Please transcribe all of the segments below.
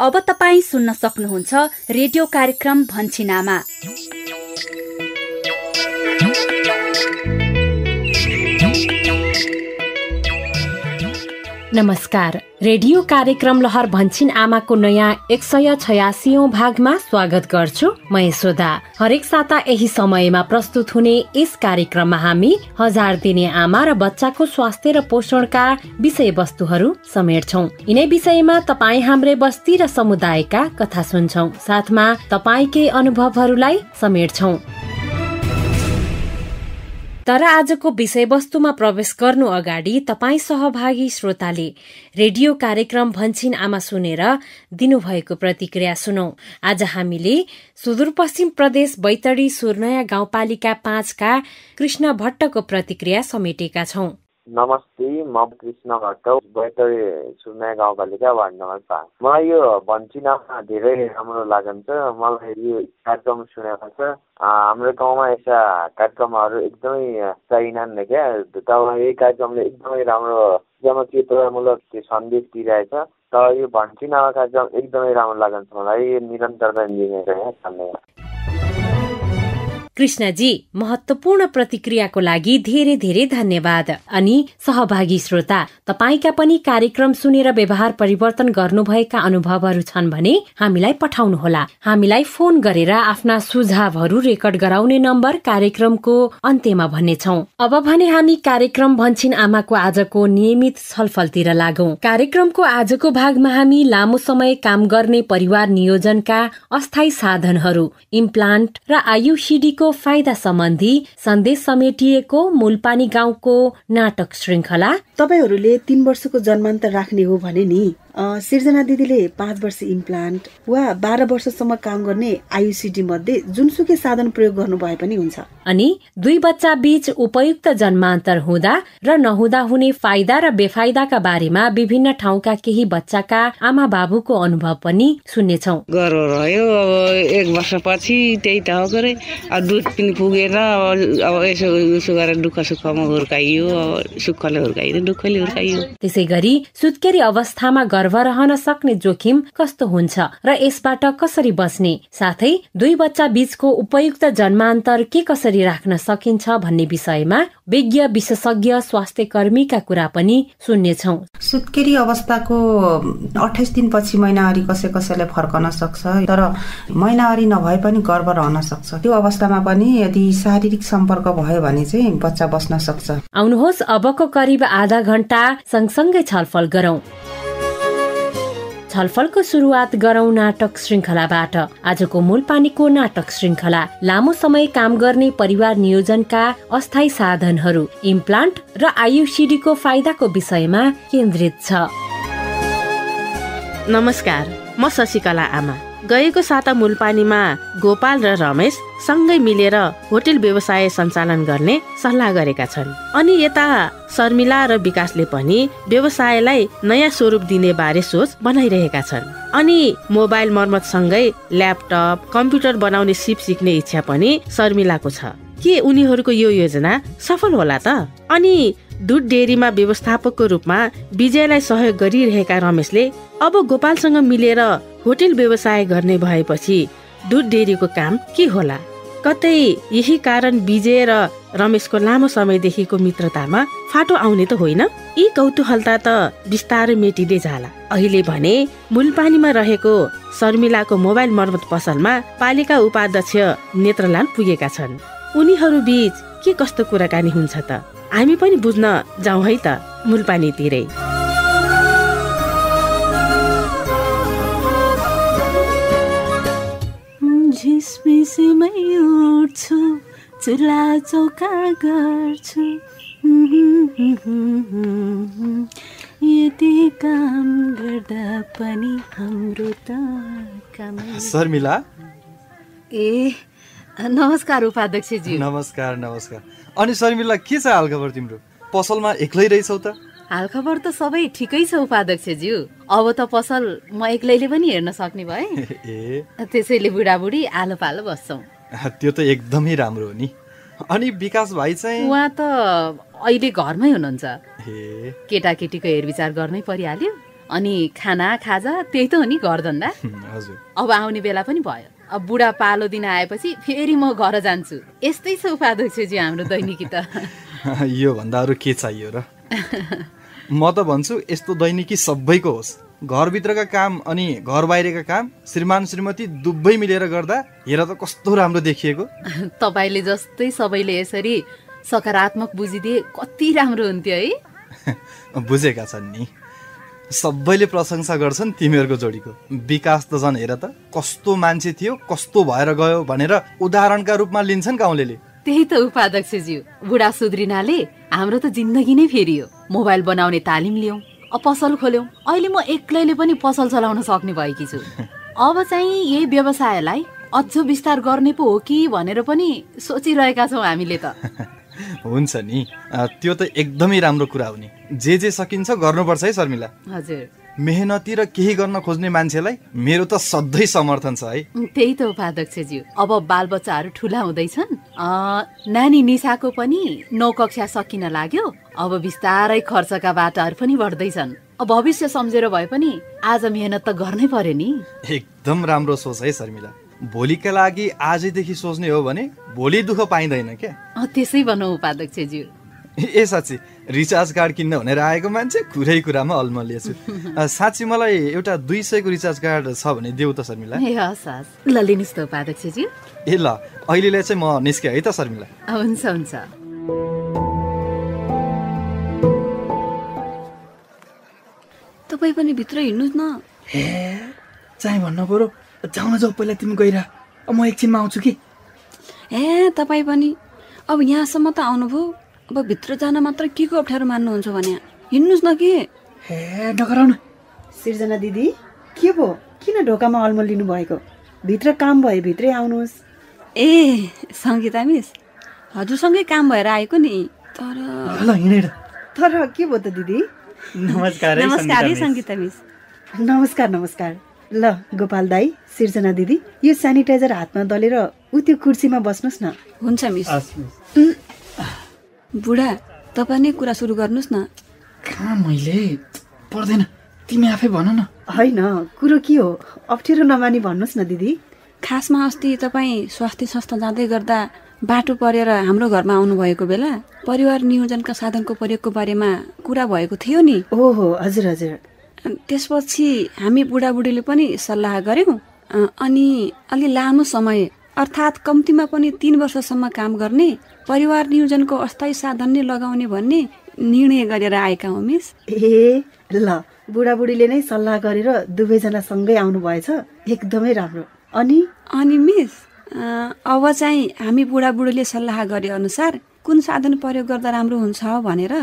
अब तपाईँ सुन्न सक्नुहुन्छ रेडियो कार्यक्रम भन्छिनामा। नमस्कार, रेडियो कार्यक्रम लहर भन्छिन आमाको नयाँ 186औं भागमा स्वागत गर्छु म यशोदा। हरेक साता यही समयमा प्रस्तुत हुने यस कार्यक्रममा हामी 1000 दिने आमा र बच्चाको स्वास्थ्य र पोषणका विषयवस्तुहरू समेट्छौं। यिनै विषयमा तपाई हाम्रै बस्ती र समुदायका कथा सुन्छौं, साथमा तपाईकै अनुभवहरूलाई समेट्छौं। तर आजको विषयवस्तुमा प्रवेश गर्नु अगाडि तपाई सहभागी श्रोताले रेडियो कार्यक्रम भन्छिन आमा सुनेर दिनुभएको प्रतिक्रिया सुनौ। आज हामीले सुदूरपश्चिम प्रदेश बैतडी सुर्नया गाउँपालिका 5 का कृष्ण भट्टको प्रतिक्रिया समेटेका छौं। नमस्ते, म कृष्ण भट्ट, बैतडी सुर्नया गाउँपालिका वार्ड नम्बर 5। मलाई यो भन्छिनामा धेरै राम्रो लागन्छ। मलाई यो कार्यक्रम सुनेको छ। हाम्रो गाउँमा यस्ता कार्यक्रमहरू एकदमै चाहिन्छन् क्या। तब यही कार्यक्रमले एकदमै राम्रो जनचेतनामूलक सन्देश दिइरहेछ। तर यो भन्छिनामा कार्यक्रम एकदमै राम्रो लागन्छ मलाई। यो निरन्तरता दिने धन्यवाद। कृष्णजी, महत्वपूर्ण प्रतिक्रियाको लागि धेरै धेरै धन्यवाद। अनि सहभागी श्रोता, तपाईका पनि कार्यक्रम सुनेर व्यवहार परिवर्तन गर्नुभएका अनुभवहरू छन् भने हामीलाई पठाउनुहोला। हामीलाई फोन गरेर आफ्ना सुझावहरू रेकर्ड गराउने नम्बर कार्यक्रमको अन्त्यमा भन्नेछौं। अब भने हामी कार्यक्रम भन्छिन आमाको आजको नियमित छलफलतिर लागौं। कार्यक्रमको आजको भागमा हामी लामो समय काम गर्ने परिवार नियोजनका अस्थायी साधनहरू, इम्प्लान्ट र आयुषीडी फाइदा सम्बन्धी सन्देश समेटिएको मूलपानी गाउँको नाटक श्रृंखला। तपाईहरूले 3 वर्षको जन्मान्तर राख्ने हो भने नि सिर्जना दिदीले 5 वर्ष इम्प्लान्ट वा 12 वर्षसम्म काम गर्ने आयुषीडी मध्ये जुनसुकै साधन प्रयोग गर्नु भए पनि हुन्छ। अनि 2 बच्चा बीच उपयुक्त जन्मान्तर हुँदा र नहुँदा हुने फाइदा र बेफाइदाका बारेमा विभिन्न ठाउँका केही बच्चाका आमा बाबुको अनुभव पनि सुन्नेछौं। गर्व रह्यो। अब 1 वर्षपछि त्यही त हो गरे। दुध पनि पुगेन। अब यसो गरेर दुःख सुखमा हुर्काइयो। सुखले हुर्काइयो, दुःखले हुर्काइयो। त्यसै गरी सुत्केरी अवस्थामा गर्भ रहन सक्ने जोखिम कस्तो हुन्छ र यसबाट कसरी बच्ने, साथै 2 बच्चा बीचको उपयुक्त जन्मान्तर के कसरी राख्न सकिन्छ भन्ने विषयमा विज्ञ विशेषज्ञ स्वास्थ्य कर्मीका कुरा पनि सुन्नेछौं। सुत्केरी अवस्थाको 28 दिनपछि महिनावारी कसैलाई फर्कन सक्छ, तर महिनावारी नभए पनि गर्भ रहन सक्छ। त्यो अवस्थामा पनि यदि शारीरिक सम्पर्क भयो भने चाहिँ बच्चा बस्न सक्छ। आउनुहोस् अबको करिब आधा घण्टा सँगसँगै छलफल गरौं। छलफलको सुरुवात गरौं नाटक श्रृंखलाबाट। आजको मूलपानीको नाटक श्रृंखला लामो समय काम गर्ने परिवार नियोजनका अस्थायी साधनहरू, इम्प्लान्ट र आयुषीडीको फाइदाको विषयमा केन्द्रित छ। नमस्कार, म शशिकला आमा। गएको साता मूलपानीमा गोपाल र रमेश सँगै मिलेर होटल व्यवसाय सञ्चालन गर्ने सल्लाह गरेका छन्। अनि यता शर्मिला र विकासले पनि व्यवसायलाई नयाँ स्वरूप दिने बारे सोच बनाइरहेका छन्। अनि मोबाइल मर्मत सँगै ल्यापटप, कम्प्युटर बनाउने सिप सिक्ने इच्छा पनि शर्मिलाको छ। के उनीहरूको यो योजना सफल होला त? अनि दुध डेरीमा व्यवस्थापकको रूपमा विजयलाई सहयोग गरिरहेका रमेशले अब गोपालसँग मिलेर होटल व्यवसाय गर्ने भएपछि दुध डेरीको काम के होला? कतै यही कारण विजय र रमेशको लामो समयदेखिको मित्रतामा फाटो आउने त होइन? यी कौतूहलता त बिस्तारै मेटिँदै जाला। अहिले भने मूलपानीमा रहेको शर्मिलाको मोबाइल मर्मत पसलमा पालिका उपाध्यक्ष नेत्रलाल पुगेका छन्। उनीहरू बीच के कस्तो कुराकानी हुन्छ त? हामी पनि बुझ्न जाउँ है त मूलपानीतिरै। झिसमिसमै उठ्छु, चुल्हा चौका गर्छु, यति काम गर्दा पनि हाम्रो त काम। शर्मिला, ए नमस्कार उपाध्यक्षजी। नमस्कार। अनि शर्मिला, के छ हालखबर तिम्रो? पसलमा एक्लै रहेछौ त? हालखबर त सबै ठिकै छ उपाध्यक्षज्यू। अब त पसल म एक्लैले पनि हेर्न सक्ने भए। त्यसैले बुढाबुढी आलो पालो बस्छौँ। त्यो त एकदमै राम्रो हो नि। अनि विकास भाइ चाहिँ? उहाँ त अहिले घरमै हुनुहुन्छ। केटाकेटीको हेरविचार गर्नै परिहाल्यो। अनि खाना खाजा त्यही त हो नि घरधन्दा। हजुर। अब आउने बेला पनि भयो। अब बुढा पालो दिन आएपछि फेरि म घर जान्छु। यस्तै छ उपाध्यक्षजी हाम्रो दैनिकी त। यो भन्दा अरू के चाहियो र? म त भन्छु यस्तो दैनिकी सबैको होस्। घरभित्रका काम अनि घर बाहिरका काम श्रीमान श्रीमती दुबै मिलेर गर्दा हेर त कस्तो राम्रो देखिएको। तपाईँले जस्तै सबैले यसरी सकारात्मक बुझिदिए कति राम्रो हुन्थ्यो है। बुझेका छन् नि, सबैले प्रशंसा गर्छन् तिमीहरूको जोडीको। विकास त झन् हेर त कस्तो मान्छे थियो, कस्तो भएर गयो भनेर उदाहरणका रूपमा लिन्छन् गाउँलेले। त्यही त उपाध्यक्षज्यू, बुढा सुध्रिनाले हाम्रो त जिन्दगी नै फेरियो। मोबाइल बनाउने तालिम लियौँ, पसल खोल्यौँ। अहिले म एक्लैले पनि पसल चलाउन सक्ने भएकी छु। अब चाहिँ यही व्यवसायलाई अझ विस्तार गर्ने पो हो कि भनेर पनि सोचिरहेका छौँ हामीले त। हुन्छ नि, त्यो त एकदमै राम्रो कुरा हो नि। जे सकिन्छ गर्नुपर्छ है शर्मिला। हजुर। मेहनती र केही गर्न खोज्ने मान्छेलाई मेरो त सधैँ समर्थन छ है। त्यही त उपाध्यक्षज्यू, अब बालबच्चाहरू ठुला हुँदैछन्। नानी निशाको पनि 9 कक्षा सकिन लाग्यो। अब बिस्तारै खर्चका बाटाहरू पनि बढ्दैछन्। भविष्य सम्झेर भए पनि आज मेहनत त गर्नै पर्यो नि। एकदम राम्रो सोच है शर्मिला। भोलिका लागि आजैदेखि सोच्ने हो भने भोलि दुःख पाइँदैन क्या। त्यसै भनौँ उपाध्यक्षज्यू। ए साँच्ची रिचार्ज कार्ड किन्न भनेर आएको मान्छे कुरै कुरामा अल्मलिएछु। साँच्ची मलाई एउटा 200 को रिचार्ज कार्ड छ भने देऊ त शर्मिला। ए हस् हस्, ल लिनुहोस् त उपाध्यक्षज्यू। ए ल अहिलेलाई चाहिँ म निस्केँ है त शर्मिला। हुन्छ हुन्छ। तपाईँ पनि भित्र हिँड्नुहोस् न। ए चाहिँ भन्नु पर्यो, जाउँ न, जाऊ पहिला तिमी गइरा, म एकछिनमा आउँछु कि। ए तपाईँ पनि अब यहाँसम्म त आउनुभयो, अब भित्र जान मात्र के को अप्ठ्यारो मान्नुहुन्छ भने हिँड्नुहोस् न कि। ए नगराउन। सिर्जना दिदी के भयो, किन ढोकामा अल्मलिनु भएको? भित्र काम भए भित्रै आउनुहोस्। ए सङ्गीता मिस, हजुरसँगै काम भएर आएको नि। तर ल हिँडेर। तर के भयो त दिदी? नमस्कार सङ्गीता मिस। नमस्कार नमस्कार। ल गोपाल दाई, सिर्जना दिदी, यो सेनिटाइजर हातमा दलेर त्यो कुर्सीमा बस्नुहोस् न। हुन्छ मिस। बुढा तपाईँ नै कुरा सुरु गर्नुहोस् न। कहाँ मैले पर्दैन, तिमी आफै भन न। होइन, कुरो के हो, अप्ठ्यारो नमानी भन्नुहोस् न दिदी। खासमा अस्ति तपाईँ स्वास्थ्य संस्था जाँदै गर्दा बाटो परेर हाम्रो घरमा आउनुभएको बेला परिवार नियोजनका साधनको प्रयोगको बारेमा कुरा भएको थियो नि। ओहो हजुर हजुर। त्यसपछि हामी बुढाबुढीले पनि सल्लाह गर्यौँ अनि अलि लामो समय अर्थात् कम्तीमा पनि 3 वर्षसम्म काम गर्ने परिवार नियोजनको अस्थायी साधन नै लगाउने भन्ने निर्णय गरेर आएका हौ मिस। ए ल, बुढाबुढीले नै सल्लाह गरेर दुवैजना सँगै आउनु भएछ, एकदमै राम्रो। अनि मिस अब चाहिँ हामी बुढाबुढीले सल्लाह गरे अनुसार कुन साधन प्रयोग गर्दा राम्रो हुन्छ भनेर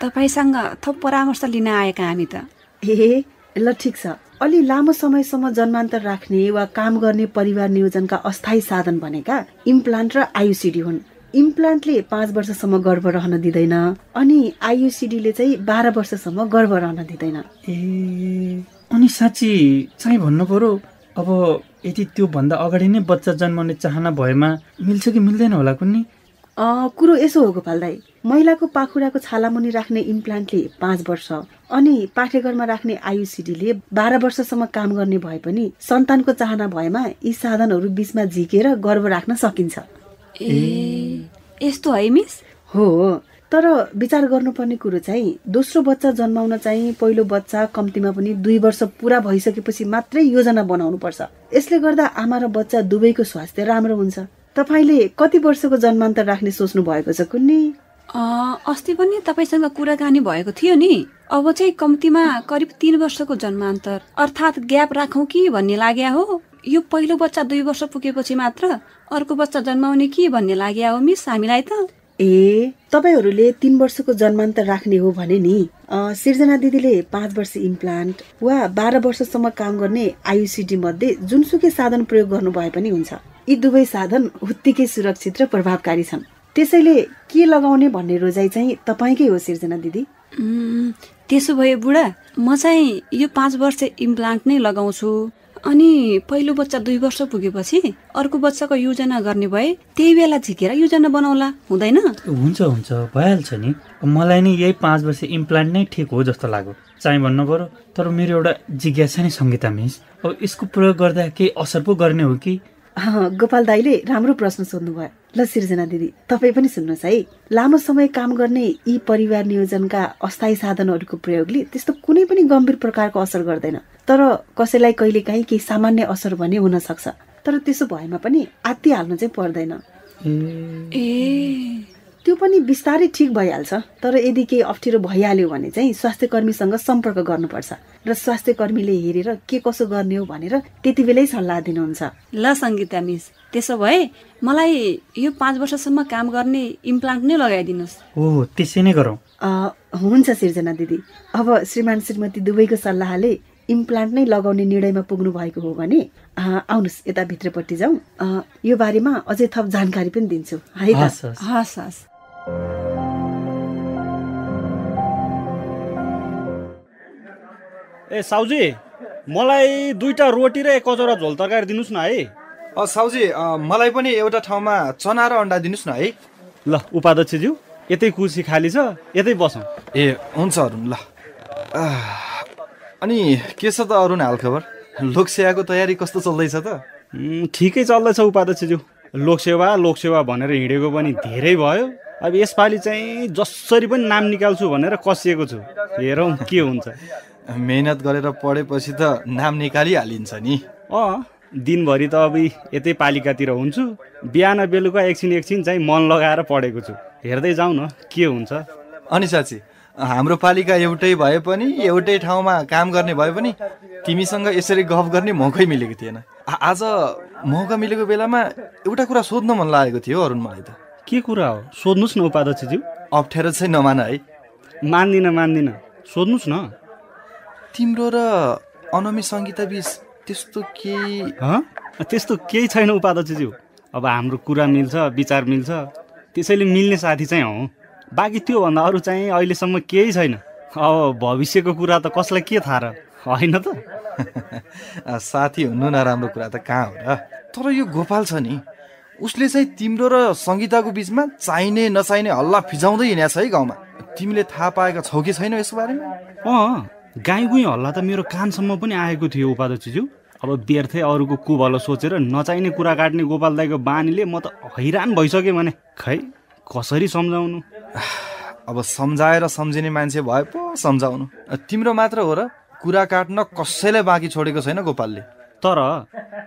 तपाईँसँग थप परामर्श लिन आएका हामी त। ए ल ठिक छ। अलि लामो समयसम्म जन्मान्तर राख्ने वा काम गर्ने परिवार नियोजनका अस्थायी साधन भनेका इम्प्लान्ट र आयुसिडी हुन्। इम्प्लान्टले 5 वर्षसम्म गर्भ रहन दिँदैन अनि आयुसिडीले चाहिँ 12 वर्षसम्म गर्भ रहन दिँदैन। ए अनि साँच्ची चाहिँ भन्नु पर्यो, अब यदि त्यो भन्दा अगाडि नै बच्चा जन्माउने चाहना भएमा मिल्छ कि मिल्दैन होला कुन्नी? कुरो यसो हो गोपाल दाई, महिलाको पाखुराको छालामुनि राख्ने इम्प्लान्टले 5 वर्ष अनि पाठेघरमा राख्ने आयुसिडीले 12 वर्षसम्म काम गर्ने भए पनि सन्तानको चाहना भएमा यी साधनहरू बीचमा झिकेर गर्भ राख्न सकिन्छ। ए यस्तो है मिस? हो, तर विचार गर्नुपर्ने कुरो चाहिँ दोस्रो बच्चा जन्माउन चाहिँ पहिलो बच्चा कम्तीमा पनि 2 वर्ष पुरा भइसकेपछि मात्रै योजना बनाउनु पर्छ। यसले गर्दा आमा र बच्चा दुवैको स्वास्थ्य राम्रो हुन्छ। तपाईले कति वर्षको जन्मान्तर राख्ने सोच्नु भएको छ कुन्नी? अस्ति पनि तपाईसँग कुराकानी भएको थियो नि। अब चाहिँ कम्तीमा करिब 3 वर्षको जन्मान्तर अर्थात् ग्याप राखौँ कि भन्ने लाग्या हो। यो पहिलो बच्चा 2 वर्ष पुगेपछि मात्र अर्को बच्चा जन्माउने कि भन्ने लाग्या हो मिस हामीलाई त। ए तपाईहरूले 3 वर्षको जन्मान्तर राख्ने हो भने नि सिर्जना दिदीले 5 वर्ष इम्प्लान्ट वा 12 वर्षसम्म काम गर्ने आयुसिडी मध्ये जुनसुकै साधन प्रयोग गर्नु भए पनि हुन्छ। यी दुवै साधन उत्तिकै सुरक्षित र प्रभावकारी छन्। त्यसैले के लगाउने भन्ने रोजाइ चाहिँ तपाईकै हो सिर्जना दिदी। त्यसो भए बुढा म चाहिँ यो 5 वर्ष इम्प्लान्ट नै लगाउँछु अनि पहिलो बच्चा 2 वर्ष पुगेपछि अर्को बच्चाको योजना गर्ने भए त्यही बेला झिकेर योजना बनाउला, हुँदैन? हुन्छ भइहाल्छ नि। मलाई नि यही 5 वर्ष इम्प्लान्ट नै ठिक हो जस्तो लाग्यो। चाहिँ भन्नु पर्यो। तर मेरो एउटा जिज्ञासा नै सङ्गीता मिस, अब यसको प्रयोग गर्दा केही असर पो गर्ने हो कि? गोपाल दाईले राम्रो प्रश्न सोध्नुभयो। ल सृजना दिदी, तपाईँ पनि सुन्नुहोस् है। लामो समय काम गर्ने यी परिवार नियोजनका अस्थायी साधनहरूको प्रयोगले त्यस्तो कुनै पनि गम्भीर प्रकारको असर गर्दैन। तर कसैलाई कहिलेकाहीँ केही सामान्य असर भने हुन सक्छ। तर त्यसो भएमा पनि आत्तिहाल्नु चाहिँ पर्दैन। त्यो पनि बिस्तारै ठिक भइहाल्छ। तर यदि केही अप्ठ्यारो भइहाल्यो भने चाहिँ स्वास्थ्य कर्मीसँग सम्पर्क गर्नुपर्छ र स्वास्थ्य कर्मीले हेरेर के कसो गर्ने हो भनेर त्यति बेलै सल्लाह दिनुहुन्छ। ल सङ्गीता मिस, त्यसो भए मलाई यो 5 वर्षसम्म काम गर्ने इम्प्लान्ट नै लगाइदिनुहोस्। ओह, त्यसै नै गरौँ। हुन्छ सृजना दिदी। अब श्रीमान श्रीमती दुवैको सल्लाहले इम्प्लान्ट नै लगाउने निर्णयमा पुग्नु भएको हो भने आउनुहोस् यता भित्रपट्टि जाउँ। यो बारेमा अझै थप जानकारी पनि दिन्छु है त। हस् हस्। ए साउजी, मलाई 2टा रोटी र 1 कचौरा झोल तरकारी दिनुहोस् न है। साउजी, मलाई पनि एउटा ठाउँमा चना र अन्डा दिनुहोस् न है। ल उपाध्यक्षज्यू, यतै कुर्सी खाली छ, यतै बसौँ। ए हुन्छ अरुण, ल। अनि के छ त अरुण हालखबर? लोकसेवाको तयारी कस्तो चल्दैछ त? ठिकै चल्दैछ उपाध्यक्षज्यू। लोकसेवा भनेर हिँडेको पनि धेरै भयो। अब यसपालि चाहिँ जसरी पनि नाम निकाल्छु भनेर कसिएको छु। हेरौँ के हुन्छ। मेहनत गरेर पढेपछि त नाम निकालिहालिन्छ नि। दिनभरि त अब यतै पालिकातिर हुन्छु। बिहान बेलुका एकछिन चाहिँ मन लगाएर पढेको छु। हेर्दै जाउँ न के हुन्छ। अनि साँच्ची हाम्रो पालिका एउटै भए पनि, एउटै ठाउँमा काम गर्ने भए पनि तिमीसँग यसरी गफ गर्ने मौकै मिलेको थिएन। आज मौका मिलेको बेलामा एउटा कुरा सोध्न मन लागेको थियो अरुण मलाई त। के कुरा हो? सोध्नुहोस् न उपाध्यक्षज्यू। अप्ठ्यारो चाहिँ नमान है। मान्दिनँ, सोध्नुहोस् न। तिम्रो र अनमी सङ्गीता बीच त्यस्तो केही छैन उपाध्यक्षज्यू। अब हाम्रो कुरा मिल्छ, विचार मिल्छ, त्यसैले मिल्ने साथी चाहिँ हो। बाँकी त्योभन्दा अरू चाहिँ अहिलेसम्म केही छैन। अब भविष्यको कुरा त कसलाई के थाहा र, होइन त? साथी हुनु नराम्रो कुरा त कहाँ हो र। तर यो गोपाल छ नि, उसले चाहिँ तिम्रो र सङ्गीताको बिचमा चाहिने नचाहिने हल्ला फिजाउँदै हिँडेको छ है गाउँमा। तिमीले थाहा पाएका छौ कि छैन यसको बारेमा? गाई गुई हल्ला त मेरो कानसम्म पनि आएको थियो उपाध्यक्षज्यू। अब व्यर्थै अरूको कुभलो सोचेर नचाहिने कुरा काट्ने गोपाल दाईको बानीले म त हैरान भइसकेँ। भने खै कसरी सम्झाउनु? अब सम्झाएर सम्झिने मान्छे भए पो सम्झाउनु। तिम्रो मात्र हो र कुरा काट्न कसैलाई बाँकी छोडेको छैन गोपालले। तर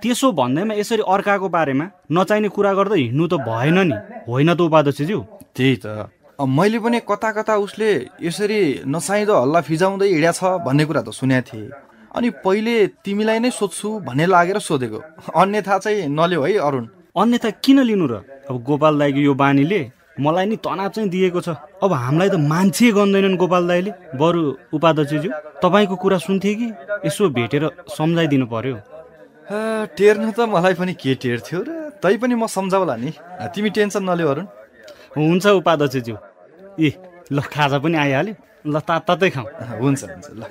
त्यसो भन्दैमा यसरी अर्काको बारेमा नचाहिने कुरा गर्दै हिँड्नु त भएन नि, होइन त उपाध्यक्षज्यू? त्यही त, मैले पनि कता कता उसले यसरी नचाहिँदो हल्ला फिजाउँदै हिँड्या छ भन्ने कुरा त सुनेको थिएँ। अनि पहिले तिमीलाई नै सोध्छु भन्ने लागेर सोधेको। अन्यथा चाहिँ नलिऊ है अरुण। अन्यथा किन लिनु र? अब गोपाल दाईको यो बानीले मलाई नि तनाव चाहिँ दिएको छ। अब हामीलाई त मान्छे गन्दैनन् गोपाल दाईले। बरु उपाध्यक्षज्यू तपाईँको कुरा सुन्थे कि यसो भेटेर सम्झाइदिनु पर्यो। टेर्नु त मलाई पनि के टेर्थ्यो र, तै पनि म सम्झाउला नि। तिमी टेन्सन नलिऊ अरुण। हुन्छ उपाध्यक्षज्यू। ल खाजा पनि आइहाल्यो, ल तातै खाऊ। हुन्छ ल।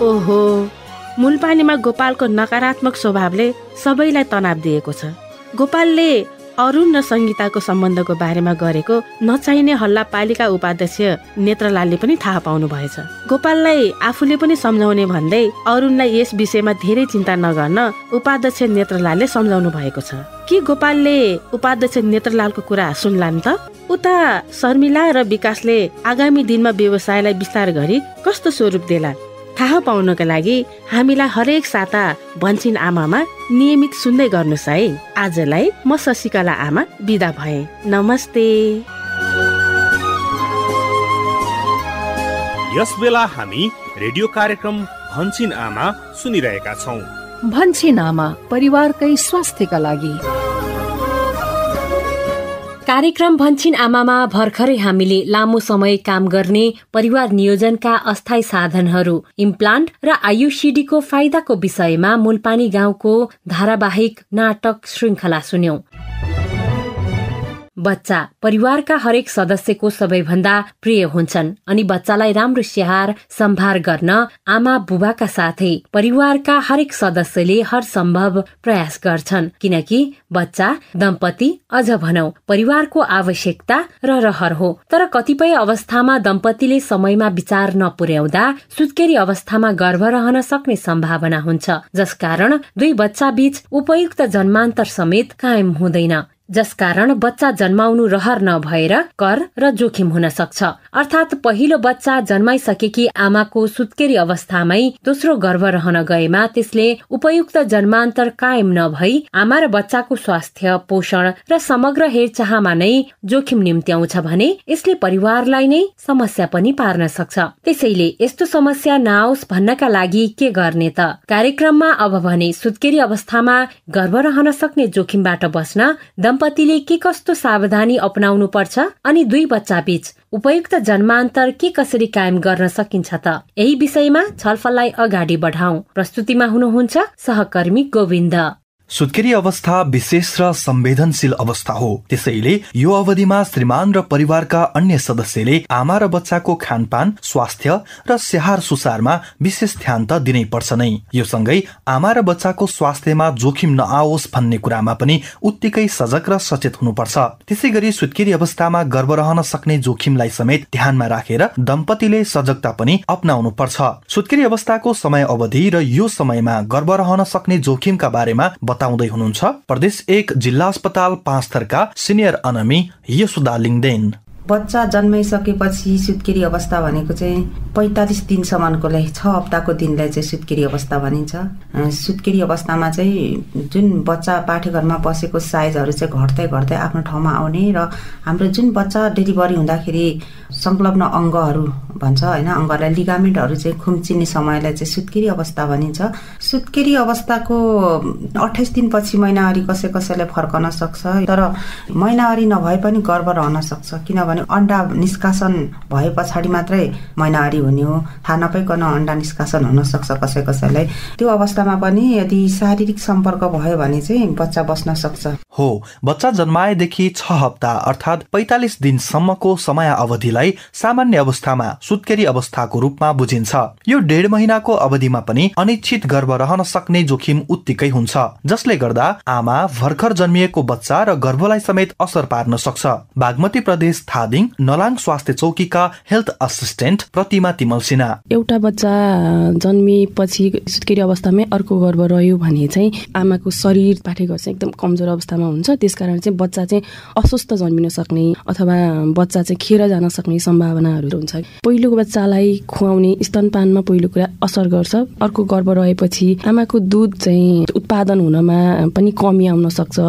ओहो, मूलपानीमा गोपालको नकारात्मक स्वभावले सबैलाई तनाव दिएको छ। गोपालले अरुण र सङ्गीताको सम्बन्धको बारेमा गरेको नचाहिने हल्ला पालिका उपाध्यक्ष नेत्रलालले पनि थाहा पाउनु भएछ। गोपाललाई आफूले पनि सम्झाउने भन्दै अरुणलाई यस विषयमा धेरै चिन्ता नगर्न उपाध्यक्ष नेत्रलालले सम्झाउनु भएको छ। के गोपालले उपाध्यक्ष नेत्रलालको कुरा सुन्लान् त? उता शर्मिला र विकासले आगामी दिनमा व्यवसायलाई विस्तार गरी कस्तो स्वरूप देला थाहा पाउनका लागि हामीलाई हरेक साता भन्छिन आमामा नियमित सुन्दै गर्नुहोस् है। आजलाई म शशिकला आमा बिदा भए। नमस्ते। यस बेला हामी रेडियो कार्यक्रम भन्छिन आमा सुनिरहेका छौं। भन्छिन आमा, परिवारकै स्वास्थ्यका लागि। कार्यक्रम भन्छिन आमामा भर्खरै हामीले लामो समय काम गर्ने परिवार नियोजनका अस्थायी साधनहरू, इम्प्लान्ट र आयुसीडीको फाइदाको विषयमा मूलपानी गाउँको धारावाहिक नाटक श्रृङ्खला सुन्यौं। बच्चा परिवारका हरेक सदस्यको सबैभन्दा प्रिय हुन्छन् अनि बच्चालाई राम्रो स्याहार सम्भार गर्न आमा बुबाका साथै परिवारका हरेक सदस्यले हर सम्भव प्रयास गर्छन्, किनकि बच्चा दम्पति अझ भनौ परिवारको आवश्यकता र रहर हो। तर कतिपय अवस्थामा दम्पतिले समयमा विचार नपुर्याउँदा सुत्केरी अवस्थामा गर्भ रहन सक्ने सम्भावना हुन्छ, जसकारण दुई बच्चा बीच उपयुक्त जन्मान्तर समेत कायम हुँदैन, जसकारण बच्चा जन्माउनु रहर नभएर कर र जोखिम हुन सक्छ। अर्थात् पहिलो बच्चा जन्माइसकेकी आमाको सुत्केरी अवस्थामै दोस्रो गर्भ रहन गएमा त्यसले उपयुक्त जन्मान्तर कायम नभई आमा र बच्चाको स्वास्थ्य, पोषण र समग्र हेरचाहमा नै जोखिम निम्त्याउँछ भने यसले परिवारलाई नै समस्या पनि पार्न सक्छ। त्यसैले यस्तो समस्या नआओस् भन्नका लागि के गर्ने त? कार्यक्रममा अब भने सुत्केरी अवस्थामा गर्भ रहन सक्ने जोखिमबाट बस्न दम्पतिले के कस्तो सावधानी अपनाउनु पर्छ अनि दुई बच्चा बीच उपयुक्त जन्मान्तर के कसरी कायम गर्न सकिन्छ त? यही विषयमा छलफललाई अगाडि बढाउँ। प्रस्तुतिमा हुनुहुन्छ सहकर्मी गोविन्द। सुत्केरी अवस्था विशेष र संवेदनशील अवस्था हो, त्यसैले यो अवधिमा श्रीमान र परिवारका अन्य सदस्यले आमा र बच्चाको खानपान, स्वास्थ्य र स्याहार सुसारमा विशेष ध्यान त दिनै पर्छ नै। यो सँगै आमा र बच्चाको स्वास्थ्यमा जोखिम नआओस् भन्ने कुरामा पनि उत्तिकै सजग र सचेत हुनुपर्छ। त्यसैगरी सुत्केरी अवस्थामा गर्भ रहन सक्ने जोखिमलाई समेत ध्यानमा राखेर दम्पतिले सजगता पनि अपनाउनु पर्छ। सुत्केरी अवस्थाको समय अवधि र यो समयमा गर्भ रहन सक्ने जोखिमका बारेमा बताउँदै हुनुहुन्छ प्रदेश 1 जिल्ला अस्पताल 5 थरका सिनियर अनमी यसुदा लिङदेन। बच्चा जन्माइसकेपछि सुत्केरी अवस्था भनेको चाहिँ 45 दिनसम्मको लागि 6 हप्ताको दिनलाई चाहिँ सुत्केरी अवस्था भनिन्छ। सुत्केरी अवस्थामा चाहिँ जुन बच्चा पाठेघरमा बसेको साइजहरू चाहिँ घट्दै घट्दै आफ्नो ठाउँमा आउने र हाम्रो जुन बच्चा डेलिभरी हुँदाखेरि संलग्न अङ्गहरू भन्छ हैन, अङ्गलाई लिगामेन्टहरू चाहिँ खुम्चिने समयलाई चाहिँ सुत्केरी अवस्था भनिन्छ। सुत्केरी अवस्थाको 28 दिनपछि महिनावारी कसैले फर्कन सक्छ, तर महिनावारी नभए पनि गर्भ रहन सक्छ, किनभने अन्डा निष्कासन भए पछाडि मात्रै महिनावारी हुने हो। थाहा नपाइकन अन्डा निष्कासन हुन सक्छ कसैलाई। त्यो अवस्थामा पनि यदि शारीरिक सम्पर्क भयो भने चाहिँ बच्चा बस्न सक्छ। हो, बच्चा जन्माएदेखि 6 हप्ता अर्थात् 45 दिनसम्मको समय अवधिलाई सामान्य अवस्थामा सुत्केरी अवस्थाको रूपमा बुझिन्छ। यो 1.5 महिनाको अवधिमा पनि अनिश्चित गर्भ रहन सक्ने जोखिम उत्तिकै हुन्छ, जसले गर्दा आमा, भर्खर जन्मिएको बच्चा र गर्भलाई समेत असर पार्न सक्छ। बागमती प्रदेश धादिङ नलाङ स्वास्थ्य चौकीका हेल्थ असिस्टेन्ट प्रतिमा तिमल सिन्हा। एउटा बच्चा जन्मिएपछि सुत्केरी अवस्थामै अर्को गर्भ रह्यो भने चाहिँ आमाको शरीर पाठेघर चाहिँ एकदम कमजोर अवस्थामा हुन्छ, त्यसकारण चाहिँ बच्चा चाहिँ अस्वस्थ जन्मिन सक्ने अथवा बच्चा चाहिँ खेर जान सक्ने सम्भावनाहरू हुन्छ। पहिलो बच्चालाई खुवाउने स्तनपानमा पहिलो कुरा असर गर्छ। अर्को गर्भ रहेपछि आमाको दुध चाहिँ उत्पादन हुनमा पनि कमी आउन सक्छ।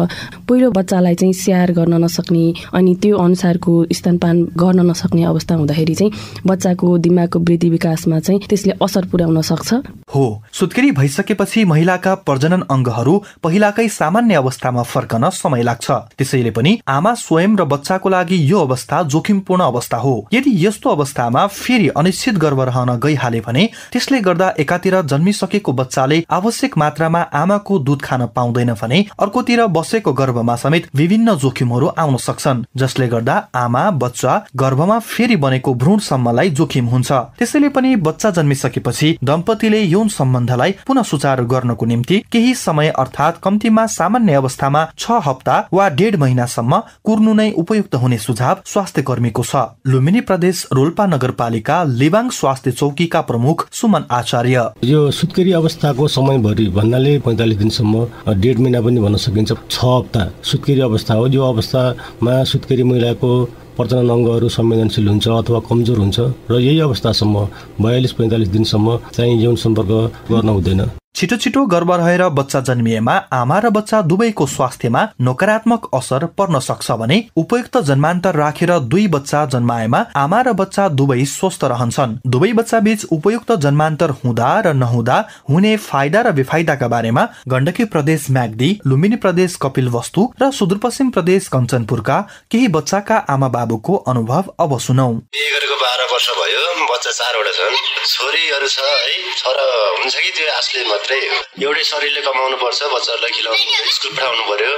पहिलो बच्चालाई चाहिँ स्याहार गर्न नसक्ने अनि त्यो अनुसारको स्तनपान गर्न नसक्ने अवस्था हुँदाखेरि चाहिँ बच्चाको दिमागको वृद्धि विकासमा चाहिँ त्यसले असर पुर्याउन सक्छ। हो, सुत्केरी भइसकेपछि महिलाका प्रजनन अङ्गहरू पहिलाकै सामान्य अवस्थामा फर्कन समय लाग्छ। त्यसैले पनि आमा स्वयं र बच्चाको लागि यो अवस्था जोखिमपूर्ण अवस्था हो। यदि यस्तो अवस्थामा फेरि अनिश्चित गर्भ रहन गइहाले भने त्यसले गर्दा एकातिर जन्मिसकेको बच्चाले आवश्यक मात्रामा आमाको दुध खान पाउँदैन भने अर्कोतिर बसेको गर्भमा समेत विभिन्न जोखिमहरू आउन सक्छन्, जसले गर्दा आमा, बच्चा, गर्भमा फेरि बनेको भ्रूणसम्मलाई जोखिम हुन्छ। त्यसैले पनि बच्चा जन्मिसकेपछि दम्पतिले यौन सम्बन्धलाई पुनः सुचारू गर्नको निम्ति केही समय अर्थात् कम्तीमा सामान्य अवस्थामा 6 हप्ता वा 1.5 महिनासम्म कुर्नु नै उपयुक्त हुने सुझाव स्वास्थ्य कर्मीको छ। लुम्बिनी प्रदेश रोल्पा नगरपालिका लिबाङ स्वास्थ्य चौकीका प्रमुख सुमन आचार्य। यो सुत्केरी अवस्थाको समयभरि भन्नाले 45 दिनसम्म, 1.5 महिना पनि भन्न सकिन्छ, 6 हप्ता सुत्केरी अवस्था हो। यो अवस्थामा सुत्केरी महिलाको प्रजनन अङ्गहरू संवेदनशील हुन्छ अथवा कमजोर हुन्छ र यही अवस्थासम्म 42-45 दिनसम्म चाहिँ यौन सम्पर्क गर्न हुँदैन। छिटो छिटो गर्भ रहेर बच्चा जन्मिएमा आमा र बच्चा दुवैको स्वास्थ्यमा नकारात्मक असर पर्न सक्छ भने उपयुक्त जन्मान्तर राखेर 2 बच्चा जन्माएमा आमा र बच्चा दुवै स्वस्थ रहन्छन्। दुवै बच्चा बीच उपयुक्त जन्मान्तर हुँदा र नहुँदा हुने फाइदा र बेफाइदाका बारेमा गण्डकी प्रदेश म्याग्दी, लुम्बिनी प्रदेश कपिलवस्तु र सुदूरपश्चिम प्रदेश कञ्चनपुरका केही बच्चाका आमा बाबुको अनुभव अब सुनौ। बिहे गरेको 12 वर्ष भयो, बच्चा 4वटा छन्, छोरीहरू छ है, छोरा हुन्छ कि त्यो आफूले मात्रै हो। एउटै शरीरले कमाउनु पर्छ, बच्चाहरूलाई खिलाउनु पर्छ, स्कुल पठाउनु पर्यो,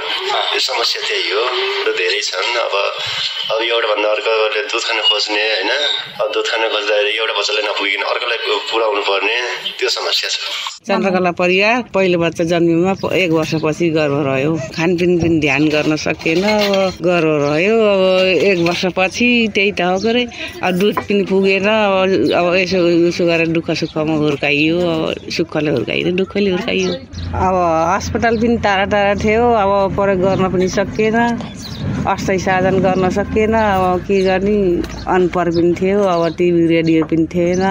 यो समस्या त्यही हो। धेरै छन्। अब एउटा भन्दा अर्कोले दुध खान खोज्ने होइन, दुध खान खोज्दाखेरि एउटा बच्चालाई नपुगिकन अर्कोलाई पुर्याउनु पर्ने, त्यो समस्या छ। चन्द्रकला परियार पहिलो बच्चा जन्मिनुमा 1 वर्षपछि गर्भ रह्यो, खानपिन पनि ध्यान गर्न सकेन, अब गर्भ रह्यो। अब 1 वर्षपछि त्यही त हो गरे, अब दुध पनि पुगेन, अब यसो उसो गरेर दुःख सुखमा हुर्काइयो, अब सुखले हुर्काइयो, दुःखले हुर्काइयो। अब अस्पताल पनि टाढा टाढा थियो, अब प्रयोग गर्न पनि सकिएन, अस्थायी साधन गर्न सकिएन, अब के गर्ने, अनपढ पनि थियो, अब टिभी रेडियो पनि थिएन,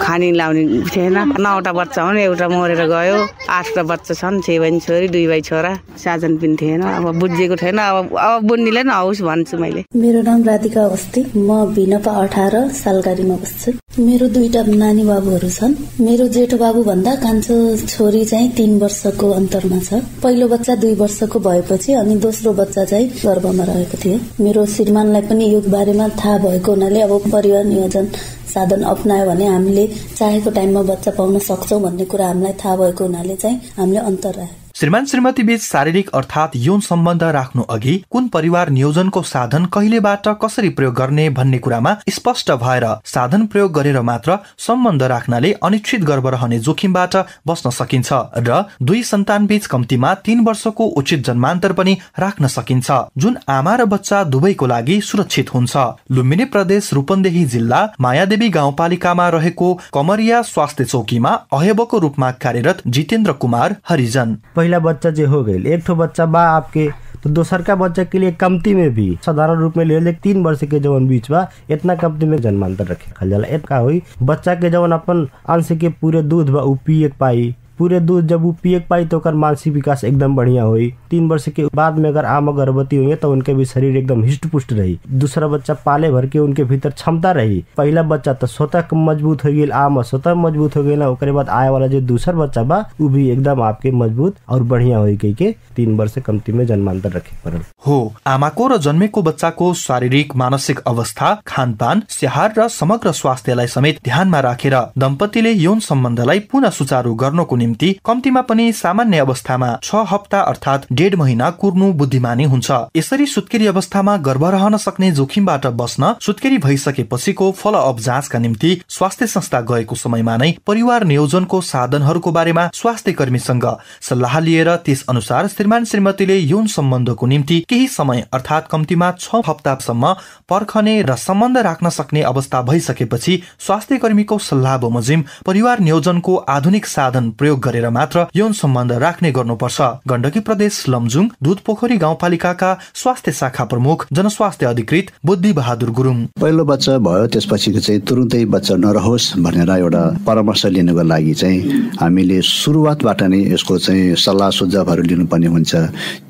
खानी लाउने थिएन। 9वटा बच्चा हुन्, एउटा मरेर गयो, 8वटा बच्चा छन्, 6 भाइ छोरी 2 भाइ छोरा, साधन पनि थिएन, अब बुझेको थिएन। अब बुन्नीलाई न होस् भन्छु मैले। मेरो नाम राधिका अवस्थी, म भिनपा 18 सालगारीमा बस्छु। मेरो 2टा नानी बाबुहरू छन्। मेरो जेठो बाबु भन्दा कान्छो छोरी चाहिँ 3 वर्षको अन्तरमा छ। पहिलो बच्चा 2 वर्षको भएपछि अनि दोस्रो बच्चा चाहिँ गर्भमा रहेको थियो। मेरो श्रीमानलाई पनि यो बारेमा थाहा भएको हुनाले अब परिवार नियोजन साधन अपनायो भने हामीले चाहेको टाइममा बच्चा पाउन सक्छौं भन्ने कुरा हामीलाई थाहा भएको हुनाले चाहिँ हामीले अन्तर राख्यौं। श्रीमान श्रीमती बीच शारीरिक अर्थात यौन सम्बन्ध राख्नु अघि कुन परिवार नियोजनको साधन कहिलेबाट कसरी प्रयोग गर्ने भन्ने कुरामा स्पष्ट भएर साधन प्रयोग गरेर मात्र सम्बन्ध राख्नाले अनिश्चित गर्भ रहने जोखिमबाट बच्न सकिन्छ र 2 सन्तान बीच कम्तीमा 3 वर्षको उचित जन्मान्तर पनि राख्न सकिन्छ, जुन आमा र बच्चा दुवैको लागि सुरक्षित हुन्छ। लुम्बिनी प्रदेश रूपन्देही जिल्ला मायादेवी गाउँपालिकामा रहेको कमरिया स्वास्थ्य चौकीमा अहेबको रूपमा कार्यरत जितेन्द्र कुमार हरिजन। पहला बच्चा जो हो गई, एक ठो बच्चा बा आपके, तो दोसर का बच्चा के लिए कमती में भी साधारण रूप में ले 3 वर्ष के जवन बीच बा इतना कमती में जन्मांतर रखे खल जाला। एक का हुई बच्चा के जवन अपन अंश के पूरे दूध बा पिए पाई, पूरे दूध जब वो पिए पाई तो कर मानसिक विकास एकदम बढ़िया हुई। 3 वर्ष के बाद में अगर आमा गर्भवती हुई है तो उनके भी शरीर एकदम हिष्ट पुष्ट रही। दूसरा बच्चा पाले भर के उनके भीतर क्षमता रही। पहला बच्चा तो स्वतः मजबूत हो गई, आमा स्वतः मजबूत हो गई ना, ओकरे बाद आए वाला जो दूसरा बच्चा बा वो भी एकदम आपके मजबूत और बढ़िया हुई के 3 वर्ष कम्ती में जन्मान्तर रखे परल हो। आमाको र जन्मेको बच्चाको शारीरिक मानसिक अवस्था, खानपान, स्याहार र समग्र स्वास्थ्यलाई समेत ध्यानमा राखेर दम्पतिले यौन सम्बन्धलाई पुनः सुचारू गर्नको निम्ति कम्तीमा पनि सामान्य अवस्थामा 6 हप्ता अर्थात 1.5 महिना कुर्नु बुद्धिमानी हुन्छ। यसरी सुत्केरी अवस्थामा गर्भ रहन सक्ने जोखिमबाट बस्न सुत्केरी भइसकेपछिको फलोअप जाँचका निम्ति स्वास्थ्य संस्था गएको समयमा नै परिवार नियोजनको साधनहरूको बारेमा स्वास्थ्य कर्मीसँग सल्लाह लिएर त्यस अनुसार श्रीमान श्रीमतीले यौन सम्बन्धको निम्ति केही समय अर्थात कम्तीमा 6 हप्तासम्म पर्खने र सम्बन्ध राख्न सक्ने अवस्था भइसकेपछि स्वास्थ्य कर्मीको सल्लाह बमोजिम परिवार नियोजनको आधुनिक साधन प्रयोग गरेर मात्र यौन सम्बन्ध राख्ने गर्नुपर्छ। गण्डकी प्रदेश लमजुङ दुधपोखरी गाउँपालिकाका स्वास्थ्य शाखा प्रमुख जनस्वास्थ्य अधिकृत बुद्धि बहादुर गुरुङ। पहिलो बच्चा भयो त्यसपछि चाहिँ तुरुन्तै बच्चा नरहोस् भनेर एउटा परामर्श लिनको लागि चाहिँ हामीले सुरुवातबाट नै यसको चाहिँ सल्लाह सुझावहरू लिनुपर्ने हुन्छ।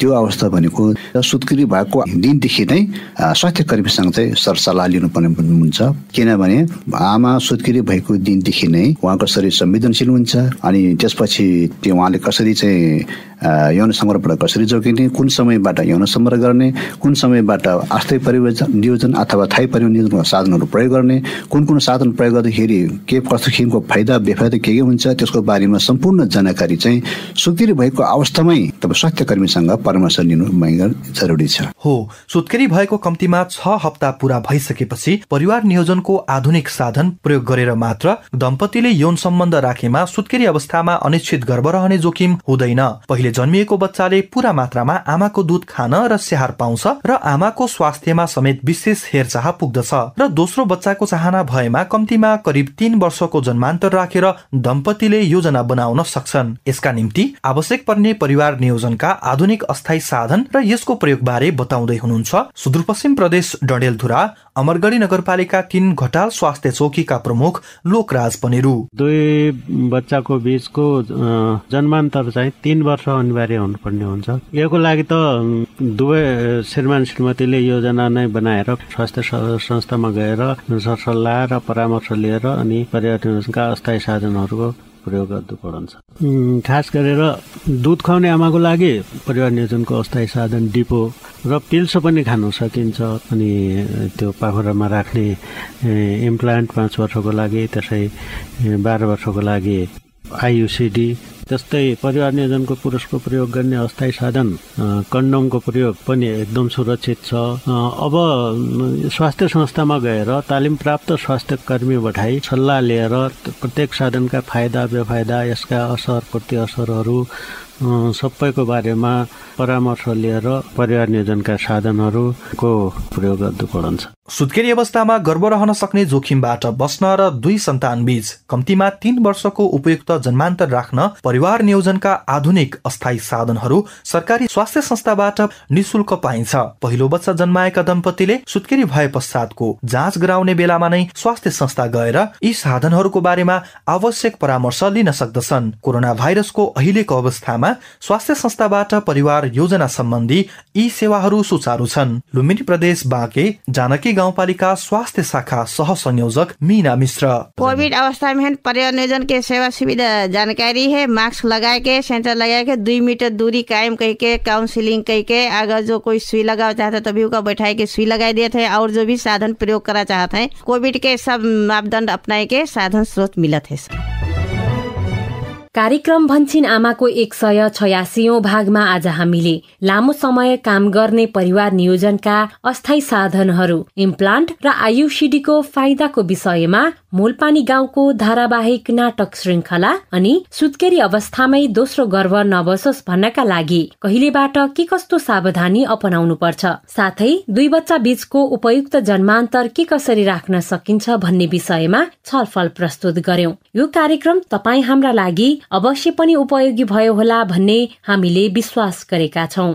त्यो अवस्था भनेको सुत्केरी भएको दिनदेखि नै स्वास्थ्य कर्मीसँग चाहिँ सरसल्लाह लिनुपर्ने हुन्छ। किनभने आमा सुत्केरी भएको दिनदेखि नै उहाँको शरीर संवेदनशील हुन्छ अनि त्यसपछि त्यो उहाँले कसरी चाहिँ यौन संग्रहबाट कसरी जोगिने, कुन समयबाट यौन संग्रह गर्ने, कुन समयबाट अस्थायी परियोजना नियोजन अथवा थायी परियोजना साधनहरू प्रयोग गर्ने, कुन साधन प्रयोग गर्दाखेरि के कस्तो किसिमको फाइदा बेफाइदा के हुन्छ त्यसको बारेमा सम्पूर्ण जानकारी चाहिँ सुत्केरी भएको अवस्थामै तब स्वास्थ्य कर्मीसँग परामर्श लिनु जरुरी छ। हो, सुत्केरी भएको कम्तीमा 6 हप्ता पूरा भइसकेपछि परिवार नियोजनको आधुनिक साधन प्रयोग गरेर मात्र दम्पतिले यौन सम्बन्ध राखेमा सुत्केरी अवस्थामा अनिश्चित गर्भ रहने जोखिम हुँदैन। पहिले जन्मिएको बच्चाले पूरा मात्रामा आमाको दूध खान र स्याहार पाउँछ र आमाको स्वास्थ्यमा समेत विशेष हेरचाह पुग्दछ र दोस्रो बच्चाको चाहना भएमा कम्तीमा करिब 3 वर्षको जन्मान्तर राखेर दम्पतिले योजना बनाउन सक्छन्। यसका निम्ति आवश्यक पर्ने परिवार नियोजनका आधुनिक अस्थायी साधन र यसको प्रयोग बारे बताउँदै हुनुहुन्छ सुदूरपश्चिम प्रदेश डडेलधुरा अमरगढी नगरपालिका 3 घटाल स्वास्थ्य चौकीका प्रमुख लोकराज पनेरू। 2 बच्चाको बीचको जन्मान्तर चाहिँ 3 वर्ष अनिवार्य हुनुपर्ने हुन्छ। यसको लागि त दुवै श्रीमान श्रीमतीले योजना नै बनाएर स्वास्थ्य संस्थामा गएर सरसल्लाह र परामर्श लिएर अनि परिवार नियोजनका अस्थायी साधनहरूको प्रयोग गर्नु पर्छ। खास गरेर दुध खुवाउने आमाको लागि परिवार नियोजनको अस्थायी साधन डिपो र पिल्सो पनि खानु सकिन्छ। अनि त्यो पाखुरामा राख्ने इम्प्लान्ट 5 वर्षको लागि, त्यसै 12 वर्षको लागि आयुसिडी, त्यस्तै परिवार नियोजनको पुरुषको प्रयोग गर्ने अस्थायी साधन कन्डोमको प्रयोग पनि एकदम सुरक्षित छ। अब स्वास्थ्य संस्थामा गएर तालिम प्राप्त स्वास्थ्य कर्मी बठाई सल्लाह लिएर प्रत्येक साधनका फाइदा बेफाइदा, यसका असर प्रतिअसरहरू सबैको बारेमा परामर्श लिएर परिवार नियोजनका साधनहरूको प्रयोग गर्नु पर्छ। सुत्केरी अवस्थामा गर्भ रहन सक्ने जोखिमबाट बस्न र 2 सन्तान बीच कम्तीमा 3 वर्षको उपयुक्त जन्मान्तर राख्न परिवार नियोजनका आधुनिक अस्थायी साधनहरू सरकारी स्वास्थ्य संस्थाबाट निशुल्क पाइन्छ। पहिलो बच्चा जन्माएका दम्पतिले सुत्केरी भए पश्चातको जाँच गराउने बेलामा नै स्वास्थ्य संस्था गएर यी साधनहरूको बारेमा आवश्यक परामर्श लिन सक्दछन्। कोरोना भाइरसको अहिलेको अवस्थामा स्वास्थ्य संस्थाबाट परिवार योजना सम्बन्धी यी सेवाहरू सुचारू छन्। लुम्बिनी प्रदेश बाँके जानकी गाउँपालिका स्वास्थ्य शाखा सह संयोजक मीना मिश्र। कोविड अवस्था में परिवार नियोजन के सेवा सुविधा जानकारी है। मास्क लगा के, सेंटर लगा के, 2 मीटर दूरी कायम करके, काउंसलिंग करके, अगर जो कोई सुई लगाना चाहता है तभी उसका बैठाए के सुई लगा दिए थे। और जो भी साधन प्रयोग करना चाहते हैं कोविड के सब मापदंड अपनाए के साधन स्रोत मिलत है। कार्यक्रम भन्छिन आमाको 186औं भागमा आज हामीले लामो समय काम गर्ने परिवार नियोजनका अस्थायी साधनहरू, इम्प्लान्ट र आयुसिडीको फाइदाको विषयमा मूलपानी गाउँको धारावाहिक नाटक श्रृंखला अनि सुत्केरी अवस्थामै दोस्रो गर्भ नबसोस् भन्नका लागि कहिलेबाट के कस्तो सावधानी अपनाउनु पर्छ, साथै 2 बच्चा बीचको उपयुक्त जन्मान्तर के कसरी राख्न सकिन्छ भन्ने विषयमा छलफल प्रस्तुत गर्यौं। यो कार्यक्रम तपाई हाम्रा लागि अवश्य पनि उपयोगी भयो होला भन्ने हामीले विश्वास गरेका छौं।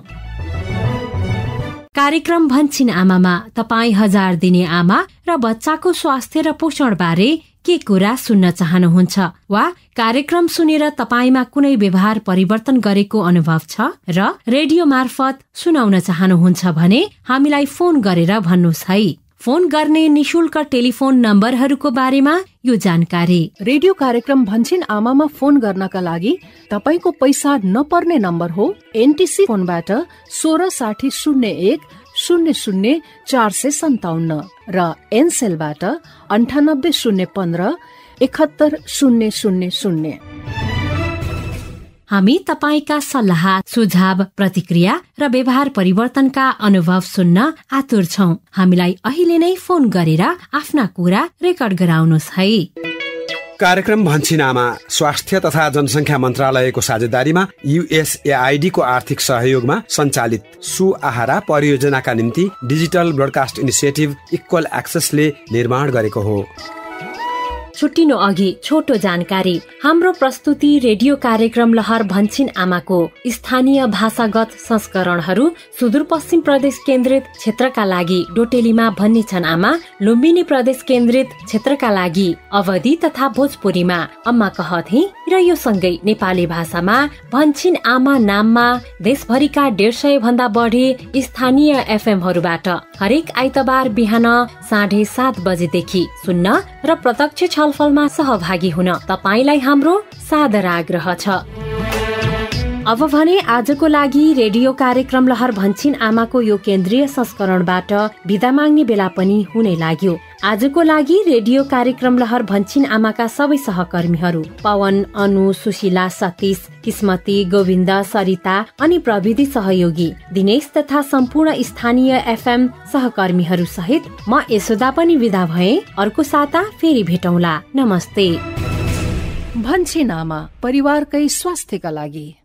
कार्यक्रम भन्छिन आमामा तपाई 1000 दिने आमा र बच्चाको स्वास्थ्य र पोषण बारे के कुरा सुन्न चाहनुहुन्छ वा कार्यक्रम सुनेर तपाईमा कुनै व्यवहार परिवर्तन गरेको अनुभव छ र रेडियो मार्फत सुनाउन चाहनुहुन्छ भने हामीलाई फोन गरेर भन्नुहोस् है। फोन गर्ने निशुल्क टेलिफोन नम्बरहरूको बारेमा यो जानकारी। रेडियो कार्यक्रम भन्छिन आमामा फोन गर्नका लागि तपाईको पैसा नपर्ने नम्बर हो एनटिसी फोनबाट 166001 00 457 र एनसेलबाट 98015 71000 000। हामी तपाईका सल्लाह, सुझाव, प्रतिक्रिया र व्यवहार परिवर्तनका अनुभव सुन्न आतुर छौं। हामीलाई अहिले नै फोन गरेर आफ्ना कुरा रेकर्ड गराउनुहोस् है। कार्यक्रम भन्छिन आमा स्वास्थ्य तथा जनसंख्या मन्त्रालयको साझेदारीमा USAID को आर्थिक सहयोगमा सञ्चालित सुआहारा परियोजनाका निम्ति डिजिटल ब्रोडकास्ट इनिसिएटिभ इक्वल एक्सेसले निर्माण गरेको हो। छुट्टिनु अघि छोटो जानकारी। हाम्रो प्रस्तुति रेडियो कार्यक्रम लहर भन्छिन आमाको स्थानीय भाषागत संस्करणहरू सुदूरपश्चिम प्रदेश केन्द्रित क्षेत्रका लागि डोटेलीमा भन्ने छन् आमा, लुम्बिनी प्रदेश केन्द्रित क्षेत्रका लागि अवधि तथा भोजपुरीमा अम्मा कहथे र यो सँगै नेपाली भाषामा भन्छिन आमा नाममा देशभरिका 150 भन्दा बढी स्थानीय एफएमहरूबाट हरेक आइतबार बिहान 7:30 बजेदेखि सुन्न र प्रत्यक्ष छलफलमा सहभागी हुन तपाईलाई हाम्रो सादर आग्रह छ। अब भने आजको लागि रेडियो कार्यक्रम लहर भन्छिन आमाको यो केन्द्रीय संस्करणबाट बिदा माग्ने बेला पनि हुने लाग्यो। आजको लागि रेडियो कार्यक्रम लहर भन्छिन आमाका सबै सहकर्मीहरू पवन, अनु, सुशीला, सतीश, किस्मती, गोविन्द, सरिता अनि प्रविधि सहयोगी दिनेश तथा सम्पूर्ण स्थानीय एफएम सहकर्मीहरू सहित म यशोदा पनि विदा भए। अर्को साता फेरि भेटौँला। नमस्ते। भन्छिन आमा परिवारकै स्वास्थ्यका लागि।